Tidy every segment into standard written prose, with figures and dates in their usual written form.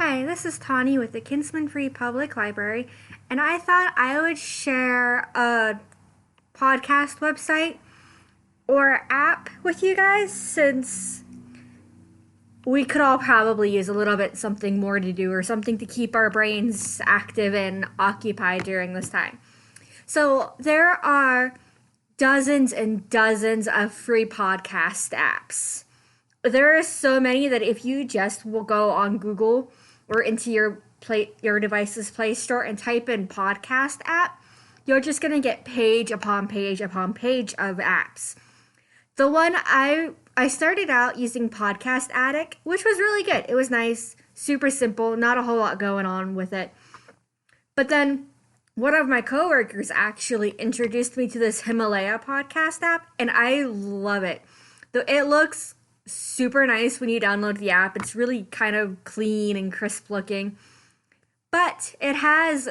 Hi, this is Tawny with the Kinsman Free Public Library, and I thought I would share a podcast website or app with you guys since we could all probably use a little bit something more to do or something to keep our brains active and occupied during this time. So there are dozens and dozens of free podcast apps. There are so many that if you just will go on Google or into your device's Play Store and type in podcast app, you're just going to get page upon page upon page of apps. The one I started out using Podcast Addict, which was really good. It was nice, super simple, not a whole lot going on with it. But then one of my coworkers actually introduced me to this Himalaya podcast app, and I love it. Though it looks super nice when you download the app. It's really kind of clean and crisp looking. But it has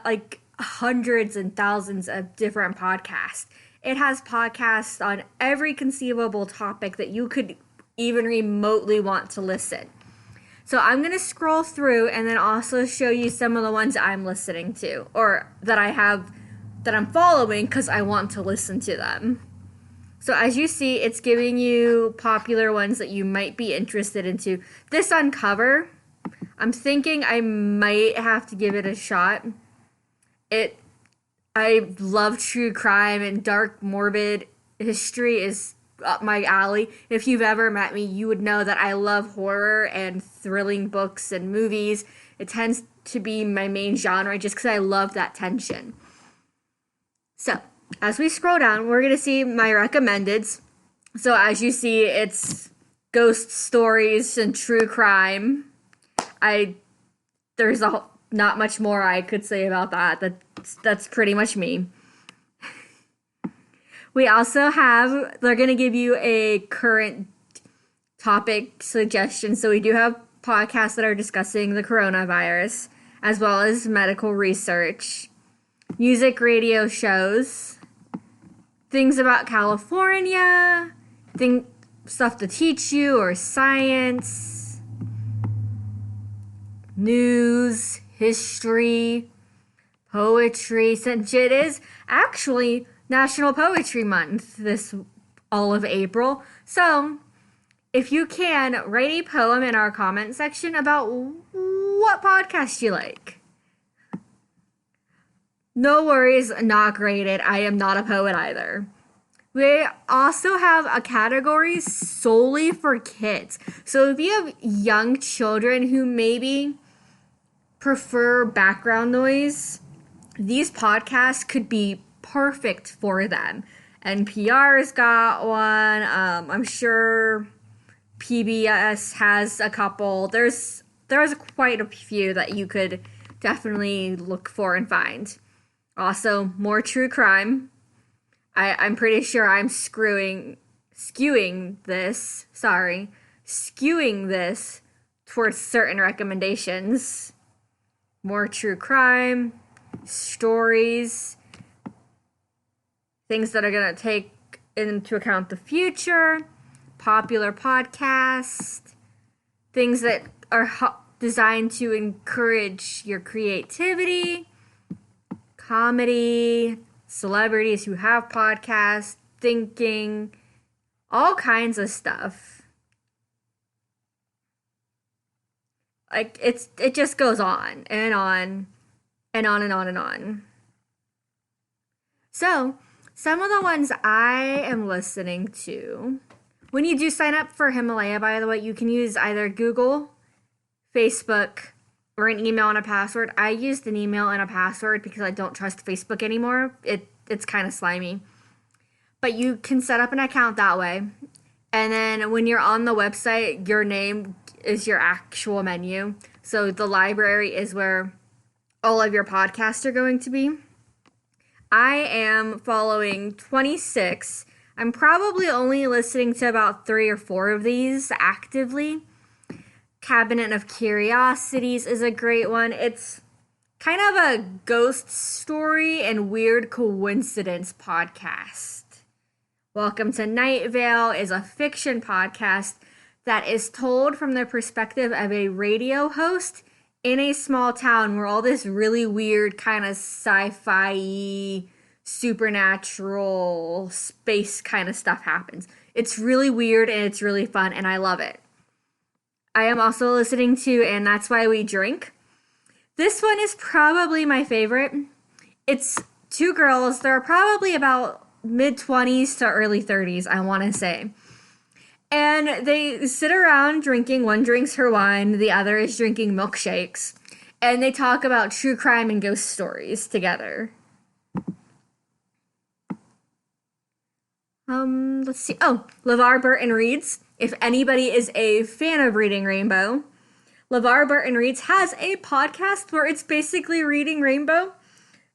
like hundreds and thousands of different podcasts. It has podcasts on every conceivable topic that you could even remotely want to listen. So I'm going to scroll through and then also show you some of the ones I'm listening to or that I'm following because I want to listen to them. So as you see, it's giving you popular ones that you might be interested into. This Uncover, I'm thinking I might have to give it a shot. I love true crime and dark, morbid history is up my alley. If you've ever met me, you would know that I love horror and thrilling books and movies. It tends to be my main genre just because I love that tension. So, as we scroll down, we're going to see my recommendeds. So as you see, it's ghost stories and true crime. There's not much more I could say about that. That's pretty much me. We also they're going to give you a current topic suggestion. So we do have podcasts that are discussing the coronavirus, as well as medical research, music radio shows, things about California, stuff to teach you, or science, news, history, poetry, since it is actually National Poetry Month all of April. So, if you can, write a poem in our comment section about what podcast you like. No worries, not graded. I am not a poet either. We also have a category solely for kids. So if you have young children who maybe prefer background noise, these podcasts could be perfect for them. NPR's got one. I'm sure PBS has a couple. There's quite a few that you could definitely look for and find. Also, more true crime. I'm pretty sure I'm skewing this towards certain recommendations. More true crime, stories, things that are going to take into account the future, popular podcasts, things that are designed to encourage your creativity, comedy, celebrities who have podcasts, thinking, all kinds of stuff. Like it just goes on and on and on and on and on. So, some of the ones I am listening to, when you do sign up for Himalaya, by the way, you can use either Google, Facebook, or an email and a password. I used an email and a password because I don't trust Facebook anymore. It's kind of slimy. But you can set up an account that way. And then when you're on the website, your name is your actual menu. So the library is where all of your podcasts are going to be. I am following 26. I'm probably only listening to about 3 or 4 of these actively. Cabinet of Curiosities is a great one. It's kind of a ghost story and weird coincidence podcast. Welcome to Night Vale is a fiction podcast that is told from the perspective of a radio host in a small town where all this really weird kind of sci-fi, supernatural, space kind of stuff happens. It's really weird and it's really fun and I love it. I am also listening to And That's Why We Drink. This one is probably my favorite. It's two girls. They're probably about mid-20s to early 30s, I want to say. And they sit around drinking. One drinks her wine, the other is drinking milkshakes. And they talk about true crime and ghost stories together. Let's see. Oh, LeVar Burton reads. If anybody is a fan of Reading Rainbow, LeVar Burton Reads has a podcast where it's basically Reading Rainbow.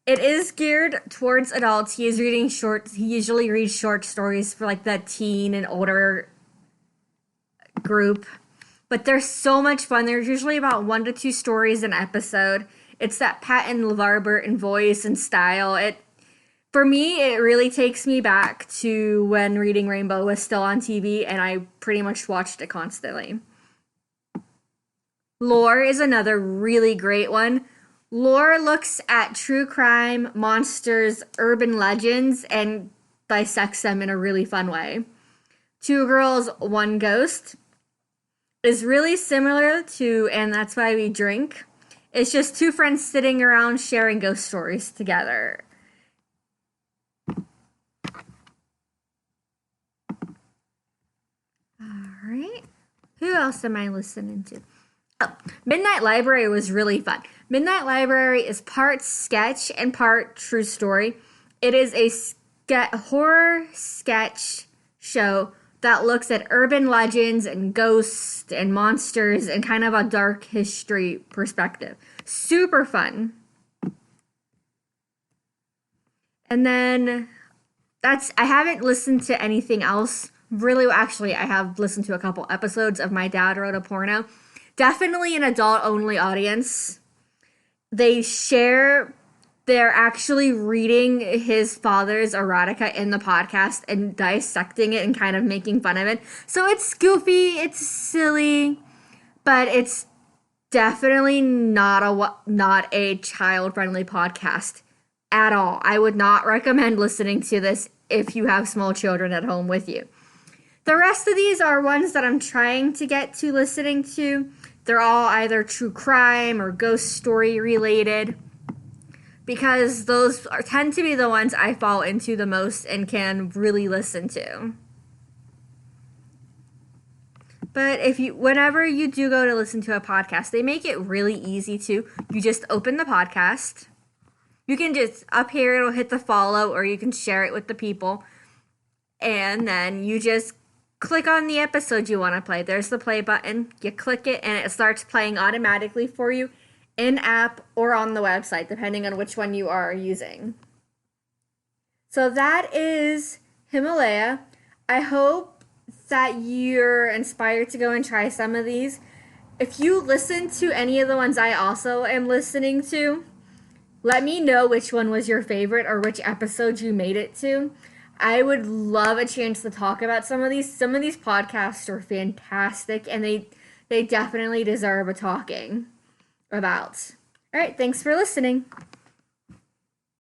It is geared towards adults. He usually reads short stories for like the teen and older group. But they're so much fun. There's usually about 1 to 2 stories an episode. It's that Pat and LeVar Burton voice and style. For me, it really takes me back to when Reading Rainbow was still on TV, and I pretty much watched it constantly. Lore is another really great one. Lore looks at true crime, monsters, urban legends, and dissects them in a really fun way. Two Girls, One Ghost is really similar to And That's Why We Drink. It's just two friends sitting around sharing ghost stories together. Alright. Who else am I listening to? Oh, Midnight Library was really fun. Midnight Library is part sketch and part true story. It is a horror sketch show that looks at urban legends and ghosts and monsters and kind of a dark history perspective. Super fun. And then I haven't listened to anything else. Really, actually, I have listened to a couple episodes of My Dad Wrote a Porno. Definitely an adult-only audience. They're actually reading his father's erotica in the podcast and dissecting it and kind of making fun of it. So it's goofy, it's silly, but it's definitely not a child-friendly podcast at all. I would not recommend listening to this if you have small children at home with you. The rest of these are ones that I'm trying to get to listening to. They're all either true crime or ghost story related, because those tend to be the ones I fall into the most and can really listen to. But whenever you do go to listen to a podcast, they make it really easy to. You just open the podcast. You can just, up here, it'll hit the follow, or you can share it with the people. And then you just click on the episode you want to play. There's the play button. You click it, and it starts playing automatically for you in-app or on the website, depending on which one you are using. So that is Himalaya. I hope that you're inspired to go and try some of these. If you listen to any of the ones I also am listening to, let me know which one was your favorite or which episode you made it to. I would love a chance to talk about some of these. Some of these podcasts are fantastic, and they definitely deserve a talking about. All right, thanks for listening.